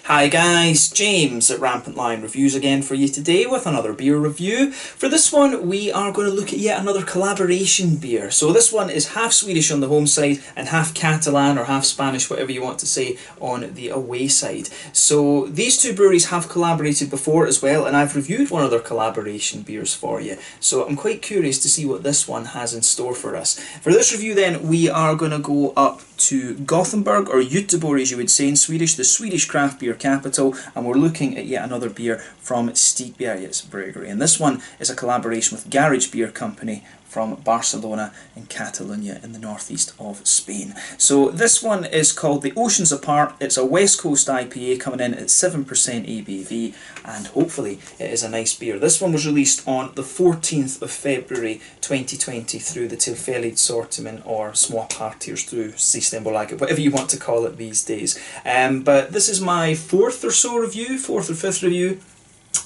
Hi guys, James at Rampant Lion Reviews again for you today with another beer review. For this one we are going to look at yet another collaboration beer. So this one is half Swedish on the home side and half Catalan or half Spanish, whatever you want to say, on the away side. So these two breweries have collaborated before as well, and I've reviewed one of their collaboration beers for you. So I'm quite curious to see what this one has in store for us. For this review then we are going to go up to Gothenburg, or Göteborg as you would say in Swedish, the Swedish craft beer capital, and we're looking at yet another beer from Stigbergets Bryggeri, and this one is a collaboration with Garage Beer Company from Barcelona in Catalunya in the northeast of Spain. So this one is called The Oceans Apart. It's a West Coast IPA coming in at 7% ABV, and hopefully it is a nice beer. This one was released on the 14th of February 2020 through the Tillfälligt Sortiment, or Små Partiers through Systembolaget, whatever you want to call it these days. But this is my fourth or fifth review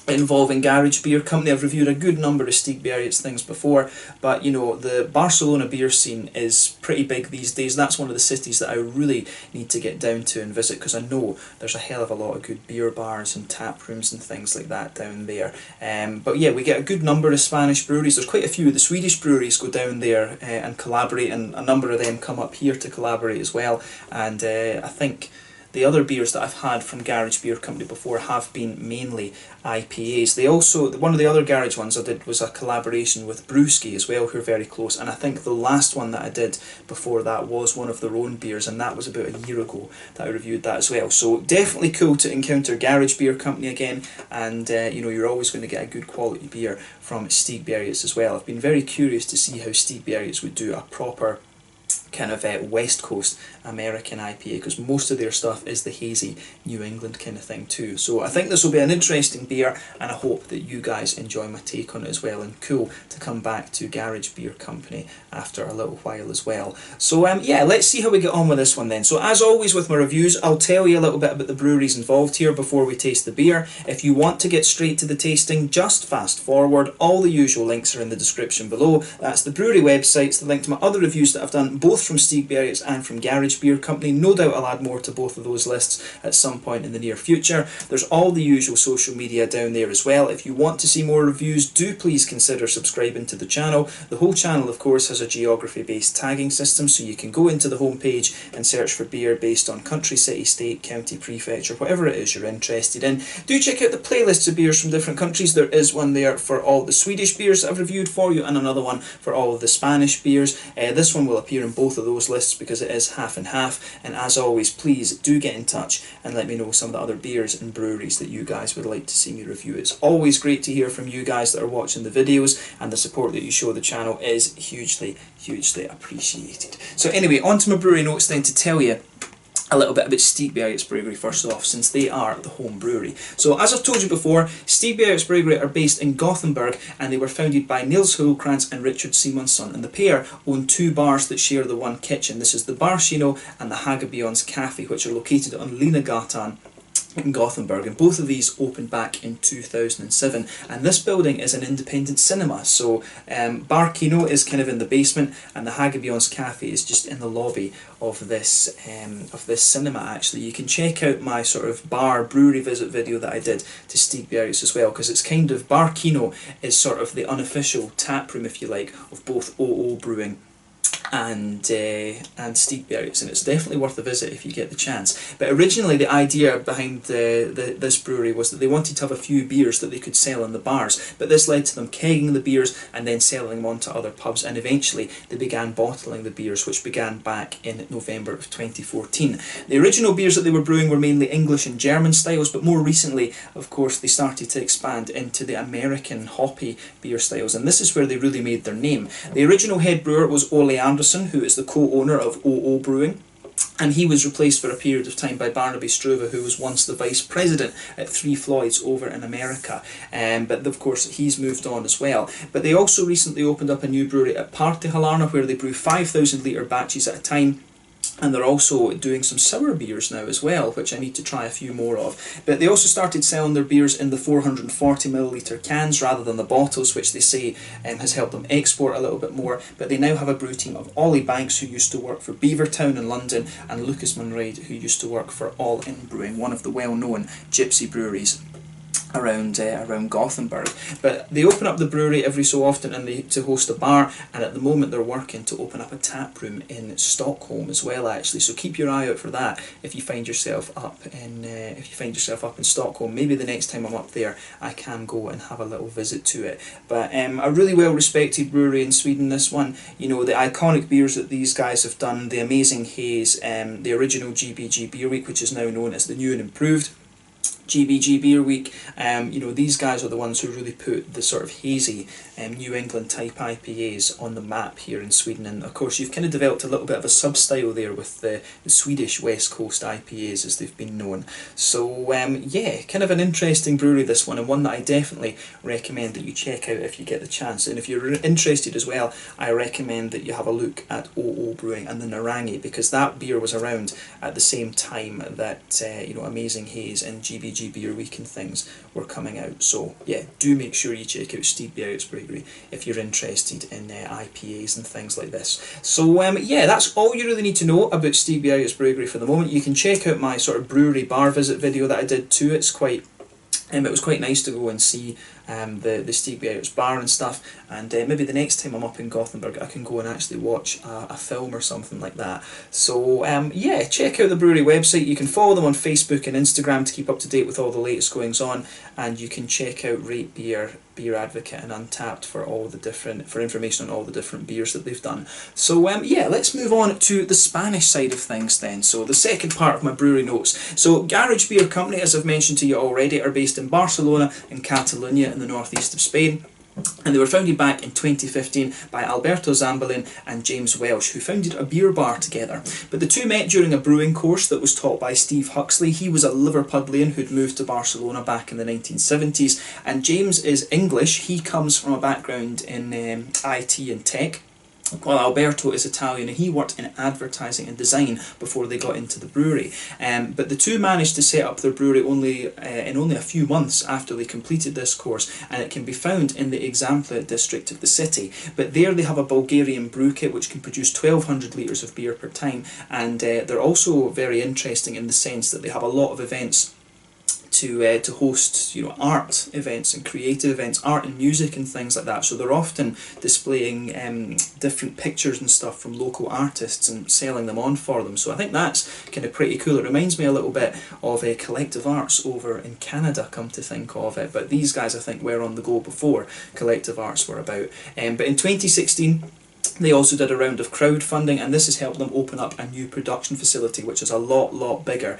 involving Garage Beer Company. I've reviewed a good number of Stigbergets things before, but you know, the Barcelona beer scene is pretty big these days. That's one of the cities that I really need to get down to and visit, because I know there's a hell of a lot of good beer bars and tap rooms and things like that down there. But yeah, we get a good number of Spanish breweries. There's quite a few of the Swedish breweries go down there and collaborate, and a number of them come up here to collaborate as well. And I think the other beers that I've had from Garage Beer Company before have been mainly IPAs. They also, one of the other garage ones I did was a collaboration with Brewski as well, who are very close, and I think the last one that I did before that was one of their own beers, and that was about a year ago that I reviewed that as well. So definitely cool to encounter Garage Beer Company again, and you know, you're always going to get a good quality beer from Stigbergets as well. I've been very curious to see how Stigbergets would do a proper kind of West Coast American IPA, because most of their stuff is the hazy New England kind of thing too. So I think this will be an interesting beer, and I hope that you guys enjoy my take on it as well, and cool to come back to Garage Beer Company after a little while as well. So yeah, let's see how we get on with this one then. So as always with my reviews, I'll tell you a little bit about the breweries involved here before we taste the beer. If you want to get straight to the tasting, just fast forward. All the usual links are in the description below. That's the brewery websites, the link to my other reviews that I've done, both from Stigbergets and from Garage Beer Company. No doubt I'll add more to both of those lists at some point in the near future. There's all the usual social media down there as well. If you want to see more reviews, do please consider subscribing to the channel. The whole channel, of course, has a geography based tagging system, so you can go into the homepage and search for beer based on country, city, state, county, prefecture, whatever it is you're interested in. Do check out the playlists of beers from different countries. There is one there for all the Swedish beers that I've reviewed for you, and another one for all of the Spanish beers. This one will appear in both of those lists because it is half and half. And as always, please do get in touch and let me know some of the other beers and breweries that you guys would like to see me review. It's always great to hear from you guys that are watching the videos, and the support that you show the channel is hugely appreciated. So anyway, on to my brewery notes then, to tell you a little bit about Stigbergets Bryggeri first off, since they are the home brewery. So as I've told you before, Stigbergets Bryggeri are based in Gothenburg, and they were founded by Nils Hultkrantz and Richard Simonsson, and the pair own two bars that share the one kitchen. This is the Bar Chino and the Hagabion's Cafe, which are located on Linnegatan in Gothenburg, and both of these opened back in 2007, and this building is an independent cinema. So Bar Kino is kind of in the basement, and the Hagabion's Cafe is just in the lobby of this cinema. Actually, you can check out my sort of bar brewery visit video that I did to Stigbergets as well, because it's kind of, Bar Kino is sort of the unofficial tap room, if you like, of both OO Brewing and Stigbergets, and it's definitely worth a visit if you get the chance. But originally the idea behind this brewery was that they wanted to have a few beers that they could sell in the bars, but this led to them kegging the beers and then selling them on to other pubs, and eventually they began bottling the beers, which began back in November of 2014. The original beers that they were brewing were mainly English and German styles, but more recently, of course, they started to expand into the American hoppy beer styles, and this is where they really made their name. The original head brewer was Ole Anderson, who is the co-owner of OO Brewing, and he was replaced for a period of time by Barnaby Struve, who was once the vice president at Three Floyds over in America. But of course he's moved on as well. But they also recently opened up a new brewery at Partihalarna, where they brew 5,000 litre batches at a time. And they're also doing some sour beers now as well, which I need to try a few more of. But they also started selling their beers in the 440ml cans rather than the bottles, which they say has helped them export a little bit more. But they now have a brew team of Ollie Banks, who used to work for Beavertown in London, and Lucas Munraid, who used to work for All In Brewing, one of the well-known gypsy breweries around Gothenburg. But they open up the brewery every so often and to host a bar, and at the moment they're working to open up a tap room in Stockholm as well, actually. So keep your eye out for that if you find yourself up in Stockholm. Maybe the next time I'm up there I can go and have a little visit to it. But a really well respected brewery in Sweden, this one. You know, the iconic beers that these guys have done, the Amazing Haze, the original GBG Beer Week, which is now known as the New and Improved GBG Beer Week. You know, these guys are the ones who really put the sort of hazy New England type IPAs on the map here in Sweden, and of course you've kind of developed a little bit of a sub-style there with the Swedish West Coast IPAs as they've been known. So yeah, kind of an interesting brewery, this one, and one that I definitely recommend that you check out if you get the chance. And if you're interested as well, I recommend that you have a look at OO Brewing and the Narangi, because that beer was around at the same time that you know, Amazing Haze and GBG Beer Week and things were coming out. So yeah, do make sure you check out Stigbergets Bryggeri if you're interested in IPAs and things like this. So yeah, that's all you really need to know about Stigbergets Bryggeri for the moment. You can check out my sort of brewery bar visit video that I did too. It's quite it was quite nice to go and see the Stigbergets bar and stuff, and maybe the next time I'm up in Gothenburg I can go and actually watch a film or something like that. So yeah, check out the brewery website. You can follow them on Facebook and Instagram to keep up to date with all the latest goings on, and you can check out Rate Beer, Beer Advocate and Untappd for information on all the different beers that they've done. So yeah, let's move on to the Spanish side of things then. So the second part of my brewery notes. So Garage Beer Company, as I've mentioned to you already, are based in Barcelona and Catalunya in the northeast of Spain. And they were founded back in 2015 by Alberto Zambalin and James Welsh, who founded a beer bar together. But the two met during a brewing course that was taught by Steve Huxley. He was a Liverpudlian who'd moved to Barcelona back in the 1970s, and James is English. He comes from a background in IT and tech, while Alberto is Italian, and he worked in advertising and design before they got into the brewery. But the two managed to set up their brewery in only a few months after they completed this course, and it can be found in the Exempla district of the city. But there they have a Bulgarian brew kit which can produce 1200 litres of beer per time, and they're also very interesting in the sense that they have a lot of events to host, you know, art events and creative events, art and music and things like that. So they're often displaying different pictures and stuff from local artists and selling them on for them. So I think that's kind of pretty cool. It reminds me a little bit of Collective Arts over in Canada, come to think of it. But these guys, I think, were on the go before Collective Arts were about. But in 2016, they also did a round of crowdfunding, and this has helped them open up a new production facility which is a lot bigger.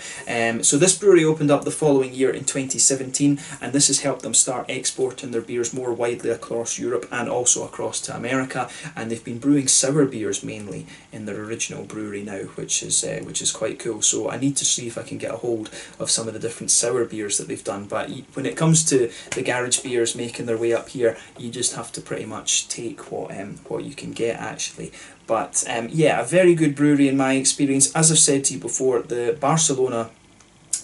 So this brewery opened up the following year in 2017, and this has helped them start exporting their beers more widely across Europe and also across to America. And they've been brewing sour beers mainly in their original brewery now, which is quite cool. So I need to see if I can get a hold of some of the different sour beers that they've done. But when it comes to the garage beers making their way up here, you just have to pretty much take what you can get, actually. But yeah, a very good brewery in my experience. As I've said to you before, the Barcelona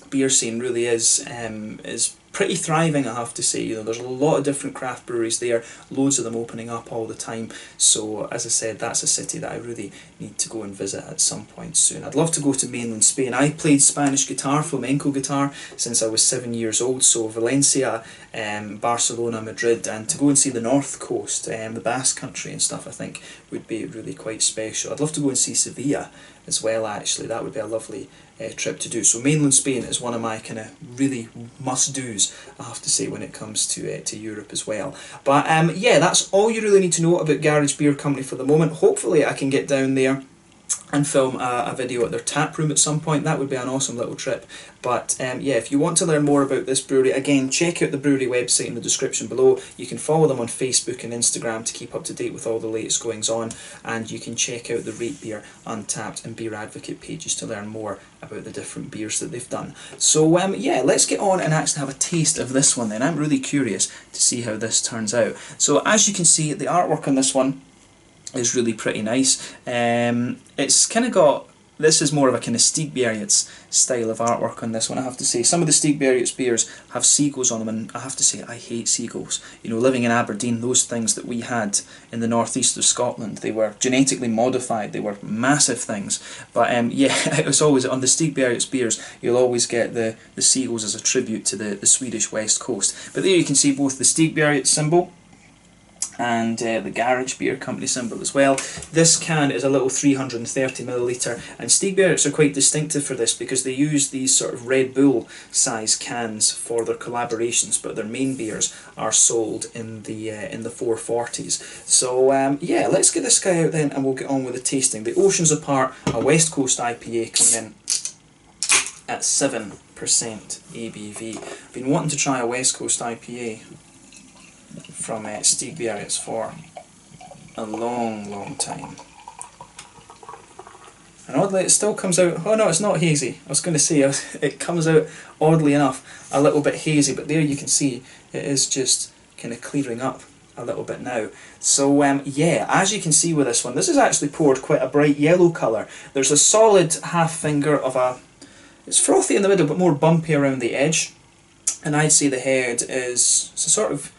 beer scene really is pretty thriving, I have to say. You know, there's a lot of different craft breweries there, loads of them opening up all the time. So as I said, that's a city that I really need to go and visit at some point soon. I'd love to go to mainland Spain. I played Spanish guitar, flamenco guitar, since I was 7 years old. So Valencia, Barcelona, Madrid, and to go and see the North Coast, the Basque Country and stuff, I think would be really quite special. I'd love to go and see Sevilla as well, actually. That would be a lovely trip to do. So mainland Spain is one of my kind of really must-dos, I have to say, when it comes to Europe as well. But yeah, that's all you really need to know about Garage Beer Company for the moment. Hopefully I can get down there and film a video at their tap room at some point. That would be an awesome little trip. But yeah, if you want to learn more about this brewery, again, check out the brewery website in the description below. You can follow them on Facebook and Instagram to keep up to date with all the latest goings on, and you can check out the Rate Beer, Untappd and Beer Advocate pages to learn more about the different beers that they've done. So yeah, let's get on and actually have a taste of this one then. I'm really curious to see how this turns out. So as you can see, the artwork on this one is really pretty nice. It's kind of got this is more of a kind of Stigbergets style of artwork on this one, I have to say. Some of the Stigbergets beers have seagulls on them, and I have to say, I hate seagulls. You know, living in Aberdeen, those things that we had in the northeast of Scotland, they were genetically modified, they were massive things. But yeah, it was always, on the Stigbergets beers, you'll always get the seagulls as a tribute to the Swedish west coast. But there you can see both the Stigbergets symbol and the Garage Beer Company symbol as well. This can is a little 330ml, and Stigbergets are quite distinctive for this because they use these sort of Red Bull size cans for their collaborations, but their main beers are sold in the 440s. So yeah, let's get this guy out then and we'll get on with the tasting. The Oceans Apart, a West Coast IPA coming in at 7% ABV. I've been wanting to try a West Coast IPA from Stigbergets for a long time. And oddly it still comes out, oh no, it's not hazy. I was going to say it comes out oddly enough a little bit hazy, but there you can see it is just kind of clearing up a little bit now. So yeah, as you can see with this one, this is actually poured quite a bright yellow colour. There's a solid half finger of a, it's frothy in the middle but more bumpy around the edge, and I'd say the head is a sort of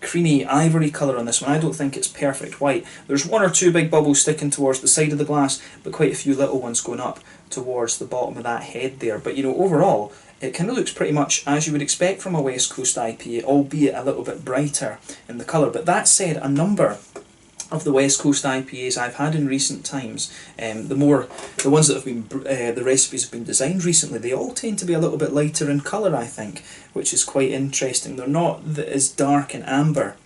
creamy ivory colour on this one. I don't think it's perfect white. There's one or two big bubbles sticking towards the side of the glass, but quite a few little ones going up towards the bottom of that head there. But you know, overall it kind of looks pretty much as you would expect from a West Coast IPA, albeit a little bit brighter in the colour. But that said, a number of the West Coast IPAs I've had in recent times, the ones that have been, the recipes have been designed recently, they all tend to be a little bit lighter in colour, I think, which is quite interesting. They're not as dark and amber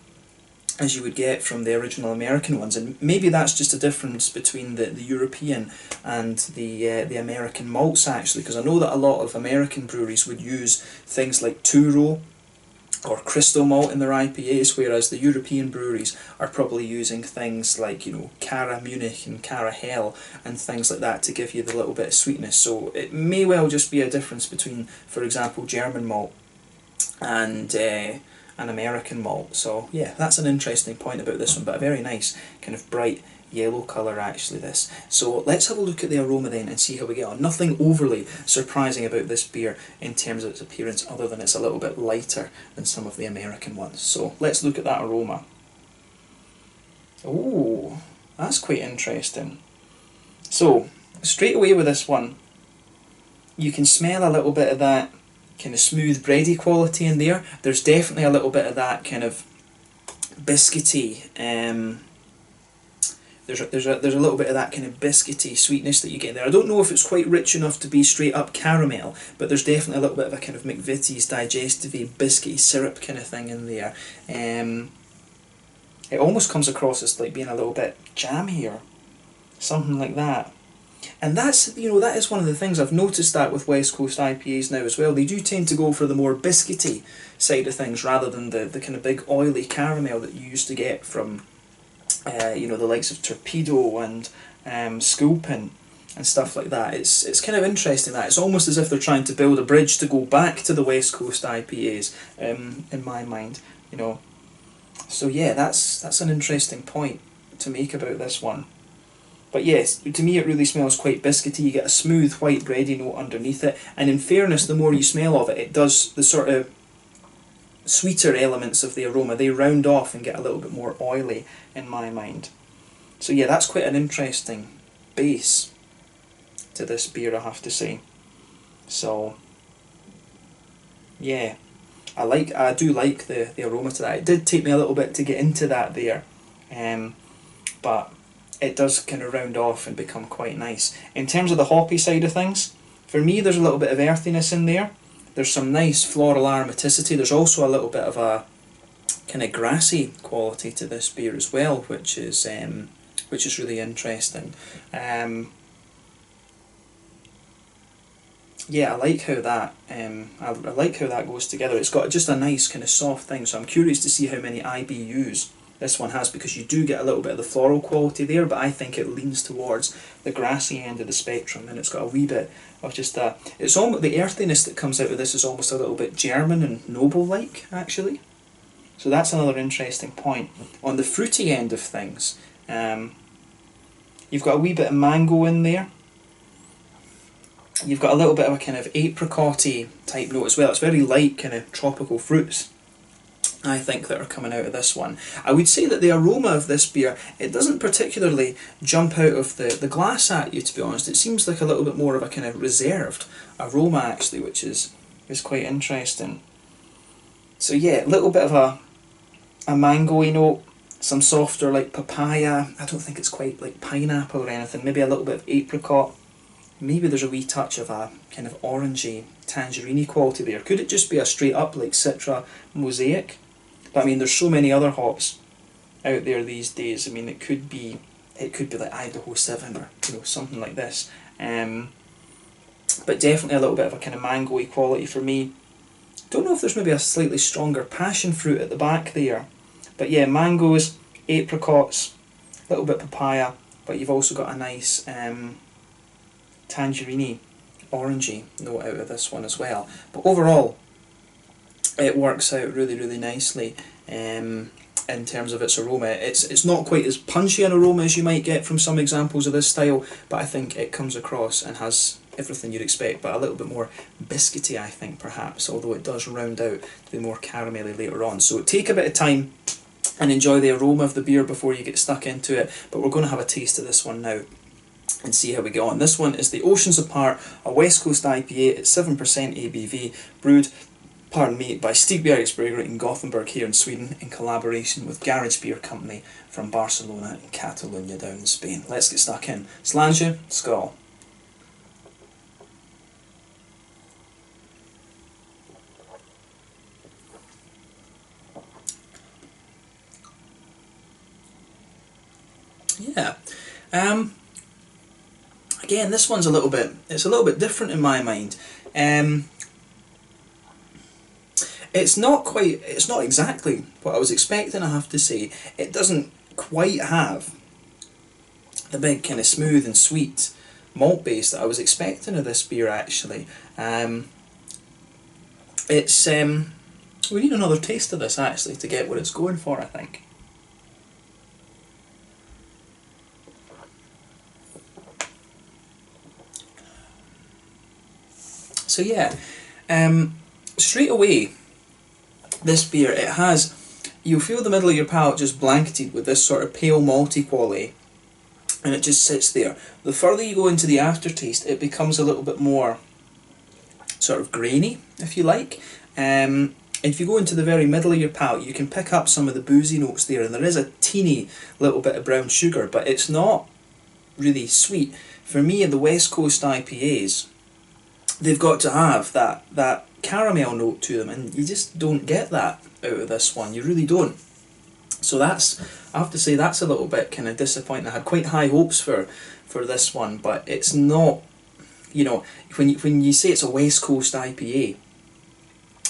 as you would get from the original American ones, and maybe that's just a difference between the European and the American malts actually, because I know that a lot of American breweries would use things like two-row or crystal malt in their IPAs, whereas the European breweries are probably using things like, you know, Cara Munich and Cara Hell and things like that to give you the little bit of sweetness. So it may well just be a difference between, for example, German malt and an American malt. So yeah, that's an interesting point about this one, but a very nice kind of bright yellow colour actually this. So let's have a look at the aroma then and see how we get on. Nothing overly surprising about this beer in terms of its appearance, other than it's a little bit lighter than some of the American ones. So let's look at that aroma. Oh, that's quite interesting. So straight away with this one, you can smell a little bit of that kind of smooth bready quality in there. There's definitely a little bit of that kind of biscuity, there's a little bit of that kind of biscuity sweetness that you get there. I don't know if it's quite rich enough to be straight up caramel, but there's definitely a little bit of a kind of McVitie's digestive-y biscuity syrup kind of thing in there. It almost comes across as like being a little bit jammy or something like that. And that's, you know, that is one of the things I've noticed that with West Coast IPAs now as well. They do tend to go for the more biscuity side of things rather than the kind of big oily caramel that you used to get from you know, the likes of Torpedo and Sculpin and stuff like that. It's kind of interesting that it's almost as if they're trying to build a bridge to go back to the West Coast IPAs, in my mind, you know. So yeah, that's an interesting point to make about this one. But yes, to me it really smells quite biscuity. You get a smooth white bready note underneath it, and in fairness, the more you smell of it, it does the sort of sweeter elements of the aroma, they round off and get a little bit more oily in my mind. So yeah, that's quite an interesting base to this beer, I have to say. So yeah, I do like the aroma to that. It did take me a little bit to get into that there, but it does kind of round off and become quite nice. In terms of the hoppy side of things, for me there's a little bit of earthiness in there. There's some nice floral aromaticity. There's also a little bit of a kind of grassy quality to this beer as well, which is really interesting. Yeah, I like how that I like how that goes together. It's got just a nice kind of soft thing. So I'm curious to see how many IBUs this one has, because you do get a little bit of the floral quality there, but I think it leans towards the grassy end of the spectrum, and it's got a wee bit of just a, it's almost, the earthiness that comes out of this is almost a little bit German and noble-like, actually. So that's another interesting point. On the fruity end of things, you've got a wee bit of mango in there, You've got a little bit of a kind of apricot-y type note as well. It's very light, kind of tropical fruits, I think, that are coming out of this one. I would say that the aroma of this beer, it doesn't particularly jump out of the glass at you, to be honest. It seems like a little bit more of a kind of reserved aroma, actually, which is quite interesting. So yeah, a little bit of a mango-y note, some softer like papaya. I don't think it's quite like pineapple or anything. Maybe a little bit of apricot. Maybe there's a wee touch of a kind of orangey, tangerine quality there. Could it just be a straight up like Citra Mosaic? But I mean, there's so many other hops out there these days. I mean, it could be like Idaho 7 or something like this. But definitely a little bit of a kind of mango-y quality for me. Don't know if there's maybe a slightly stronger passion fruit at the back there. But yeah, mangoes, apricots, a little bit papaya, but you've also got a nice tangerine, orangey note out of this one as well. But overall, it works out really, really nicely in terms of its aroma. It's not quite as punchy an aroma as you might get from some examples of this style, but I think it comes across and has everything you'd expect, but a little bit more biscuity, I think, perhaps, although it does round out to be more caramelly later on. So take a bit of time and enjoy the aroma of the beer before you get stuck into it, but we're going to have a taste of this one now and see how we get on. This one is the Oceans Apart, a West Coast IPA at 7% ABV, brewed by Stigbergets Bryggeri in Gothenburg here in Sweden, in collaboration with Garage Beer Company from Barcelona and Catalunya down in Spain. Let's get stuck in. Sláinte, skål. Yeah. Again, this one's a little bit different in my mind. It's not exactly what I was expecting, I have to say. It doesn't quite have the big kind of smooth and sweet malt base that I was expecting of this beer, actually. We need another taste of this, actually, to get what it's going for, I think. So yeah, straight away, this beer, you'll feel the middle of your palate just blanketed with this sort of pale malty quality, and it just sits there. The further you go into the aftertaste, it becomes a little bit more sort of grainy, if you like. If you go into the very middle of your palate, you can pick up some of the boozy notes there, and there is a teeny little bit of brown sugar, but it's not really sweet. For me, in the West Coast IPAs, they've got to have that caramel note to them, and you just don't get that out of this one. You really don't. So I have to say, that's a little bit kind of disappointing. I had quite high hopes for this one, but it's not. When you say it's a West Coast IPA,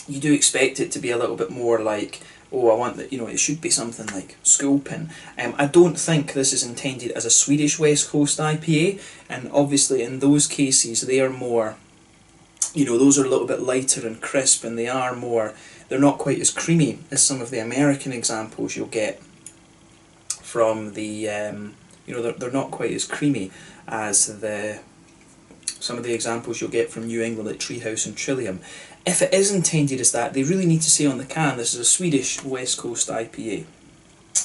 you do expect it to be a little bit more like, oh, I want that. It should be something like Skulpin. I don't think this is intended as a Swedish West Coast IPA, and obviously in those cases they are more. Those are a little bit lighter and crisp, and they're not quite as creamy as some of the American examples you'll get from the, they're not quite as creamy as some of the examples you'll get from New England like Treehouse and Trillium. If it is intended as that, they really need to say on the can, this is a Swedish West Coast IPA.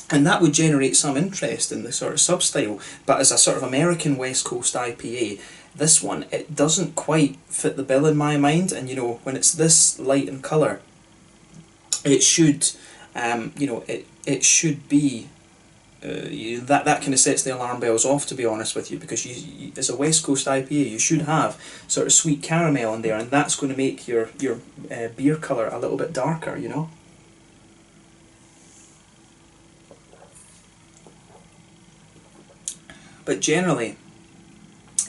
And that would generate some interest in the sort of sub-style, but as a sort of American West Coast IPA, this one, it doesn't quite fit the bill in my mind. And when it's this light in colour, it should, it should be, that kind of sets the alarm bells off, to be honest with you, because you as a West Coast IPA, you should have sort of sweet caramel in there, and that's going to make your beer colour a little bit darker, But generally,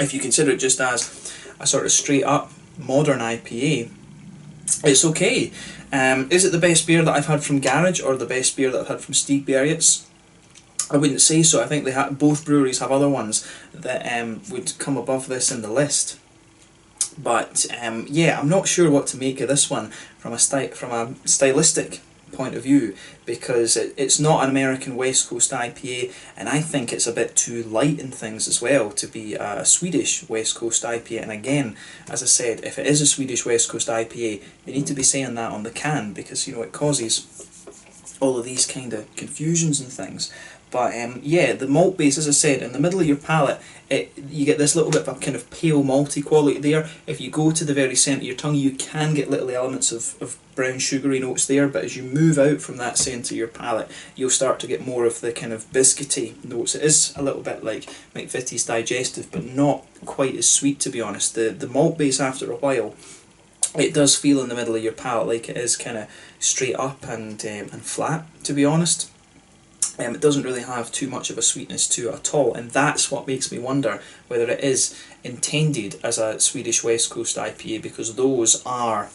if you consider it just as a sort of straight up modern IPA, it's okay. Is it the best beer that I've had from Garage or the best beer that I've had from Stigbergets? I wouldn't say so. I think both breweries have other ones that would come above this in the list. But yeah, I'm not sure what to make of this one from a stylistic point of view, because it's not an American West Coast IPA, and I think it's a bit too light in things as well to be a Swedish West Coast IPA. And again, as I said, if it is a Swedish West Coast IPA, you need to be saying that on the can, because you know it causes all of these kind of confusions and things. But yeah, the malt base, as I said, in the middle of your palate, you get this little bit of a kind of pale malty quality there. If you go to the very centre of your tongue, you can get little elements of brown sugary notes there, but as you move out from that centre of your palate, you'll start to get more of the kind of biscuity notes. It is a little bit like McVitie's Digestive, but not quite as sweet, to be honest. The malt base, after a while, it does feel in the middle of your palate like it is kind of straight up and flat, to be honest. It doesn't really have too much of a sweetness to it at all, and that's what makes me wonder whether it is intended as a Swedish West Coast IPA, because those are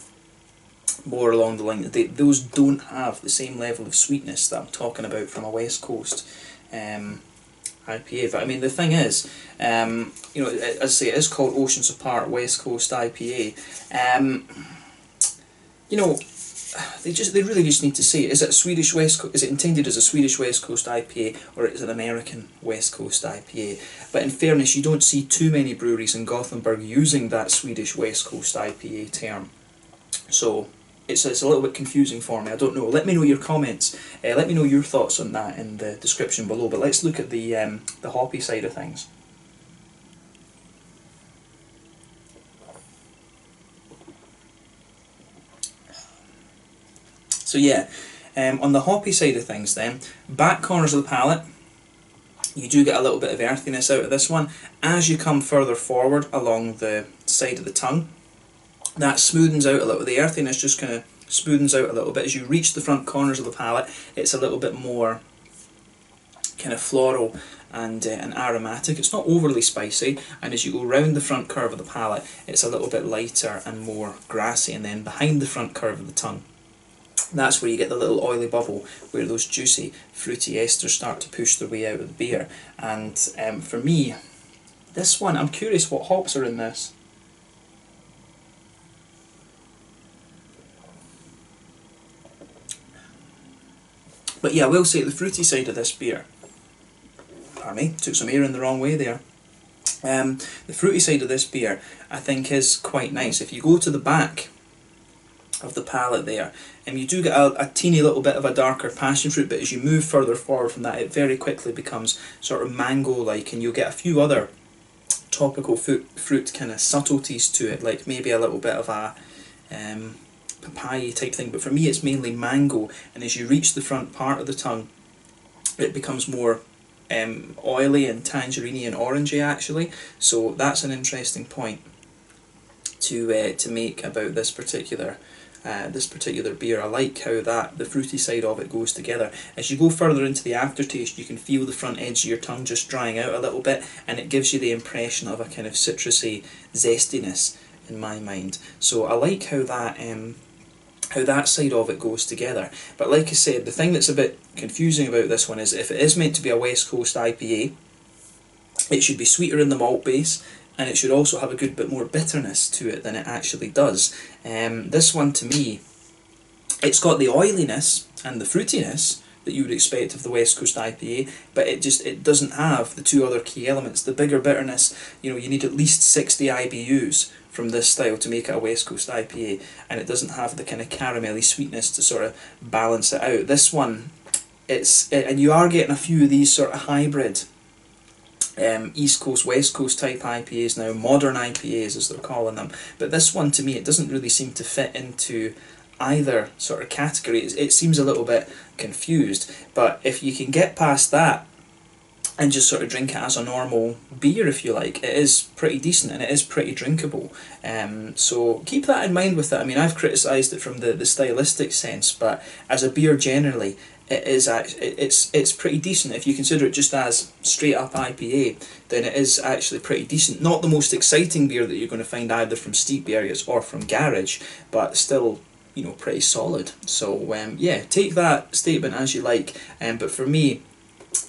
more along the line. Those don't have the same level of sweetness that I'm talking about from a West Coast IPA. But I mean, the thing is, you know, as I say, it is called Oceans Apart West Coast IPA. You know, they really just need to say, is it a Swedish West Coast? Is it intended as a Swedish West Coast IPA, or is it an American West Coast IPA? But in fairness, you don't see too many breweries in Gothenburg using that Swedish West Coast IPA term, so it's a little bit confusing for me. I don't know. Let me know your comments. Let me know your thoughts on that in the description below. But let's look at the hoppy side of things. So yeah, on the hoppy side of things then, back corners of the palate, you do get a little bit of earthiness out of this one. As you come further forward along the side of the tongue, that smoothens out a little. The earthiness just kind of smoothens out a little bit. As you reach the front corners of the palate, it's a little bit more kind of floral and aromatic. It's not overly spicy, and as you go round the front curve of the palate, it's a little bit lighter and more grassy. And then behind the front curve of the tongue, that's where you get the little oily bubble, where those juicy, fruity esters start to push their way out of the beer. And for me, this one, I'm curious what hops are in this. But yeah, I will say the fruity side of this beer, pardon me, took some air in the wrong way there. The fruity side of this beer, I think, is quite nice. If you go to the back of the palate there, and you do get a teeny little bit of a darker passion fruit, but as you move further forward from that, it very quickly becomes sort of mango-like, and you'll get a few other tropical fruit kind of subtleties to it, like maybe a little bit of a papaya type thing, but for me it's mainly mango. And as you reach the front part of the tongue, it becomes more oily and tangerine and orangey actually. So that's an interesting point to make about this particular beer. I like how the fruity side of it goes together. As you go further into the aftertaste, you can feel the front edge of your tongue just drying out a little bit, and it gives you the impression of a kind of citrusy zestiness in my mind. So I like how that side of it goes together. But like I said, the thing that's a bit confusing about this one is, if it is meant to be a West Coast IPA, it should be sweeter in the malt base, and it should also have a good bit more bitterness to it than it actually does. This one, to me, it's got the oiliness and the fruitiness that you would expect of the West Coast IPA, but it doesn't have the two other key elements. The bigger bitterness, you know, you need at least 60 IBUs from this style to make it a West Coast IPA, and it doesn't have the kind of caramelly sweetness to sort of balance it out. This one, and you are getting a few of these sort of hybrid East Coast, West Coast type IPAs now, modern IPAs as they're calling them, but this one, to me, it doesn't really seem to fit into either sort of category. It seems a little bit confused, but if you can get past that and just sort of drink it as a normal beer, if you like, it is pretty decent and it is pretty drinkable. So keep that in mind with it. I mean, I've criticised it from the stylistic sense, but as a beer generally, it's pretty decent. If you consider it just as straight up IPA, then it is actually pretty decent. Not the most exciting beer that you're going to find either from Stigbergets or from Garage, but still, you know, pretty solid. So yeah, take that statement as you like. But for me,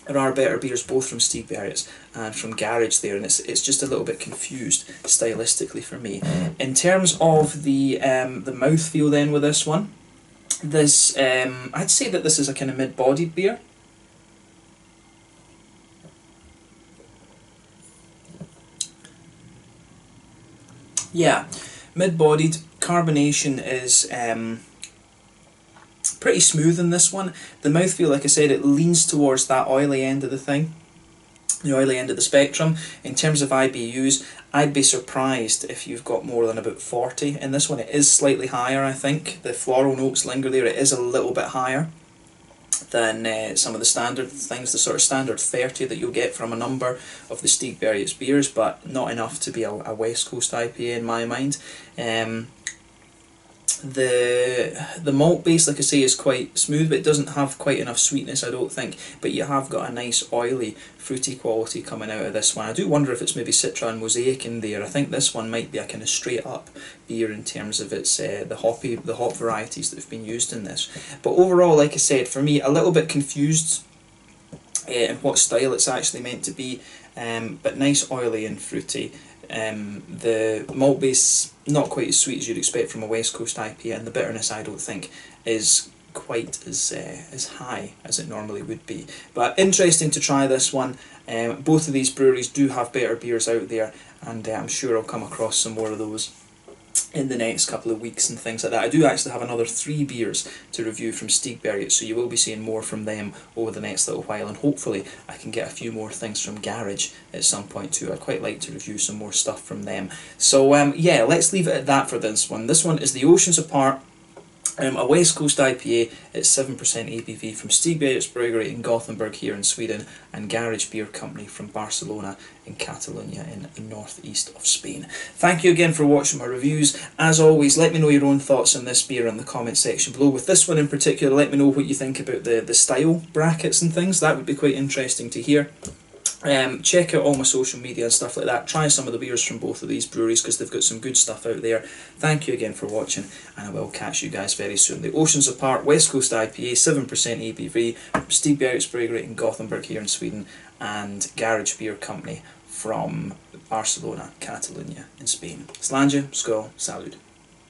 there are better beers both from Stigbergets and from Garage there, and it's just a little bit confused stylistically for me. In terms of the mouthfeel then with this one, This, I'd say that this is a kind of mid-bodied beer. Yeah, mid-bodied. Carbonation is pretty smooth in this one. The mouthfeel, like I said, it leans towards that oily end of the thing, the oily end of the spectrum. In terms of IBUs, I'd be surprised if you've got more than about 40 in this one. It is slightly higher, I think. The floral notes linger there. It is a little bit higher than some of the standard things, the sort of standard 30 that you'll get from a number of the Stigbergets beers, but not enough to be a West Coast IPA in my mind. The malt base, like I say, is quite smooth, but it doesn't have quite enough sweetness, I don't think. But you have got a nice oily, fruity quality coming out of this one. I do wonder if it's maybe Citra and Mosaic in there. I think this one might be a kind of straight up beer in terms of its the hop varieties that have been used in this. But overall, like I said, for me, a little bit confused in what style it's actually meant to be, but nice, oily and fruity. The malt base not quite as sweet as you'd expect from a West Coast IPA, and the bitterness, I don't think, is quite as high as it normally would be. But interesting to try this one. Both of these breweries do have better beers out there, and I'm sure I'll come across some more of those in the next couple of weeks and things like that. I do actually have another 3 beers to review from Stigbergets, so you will be seeing more from them over the next little while, and hopefully I can get a few more things from Garage at some point too. I'd quite like to review some more stuff from them. So yeah, let's leave it at that for this one. This one is the Oceans Apart, a West Coast IPA at 7% ABV from Stigbergets Bryggeri in Gothenburg here in Sweden, and Garage Beer Company from Barcelona in Catalunya in the northeast of Spain. Thank you again for watching my reviews. As always, let me know your own thoughts on this beer in the comment section below. With this one in particular, let me know what you think about the style brackets and things. That would be quite interesting to hear. Check out all my social media and stuff like that. Try some of the beers from both of these breweries because they've got some good stuff out there. Thank you again for watching, and I will catch you guys very soon. The Oceans Apart West Coast IPA, 7% ABV, from Stigbergets Bryggeri in Gothenburg here in Sweden, and Garage Beer Company from Barcelona, Catalunya in Spain. Slàinte, skål, salud.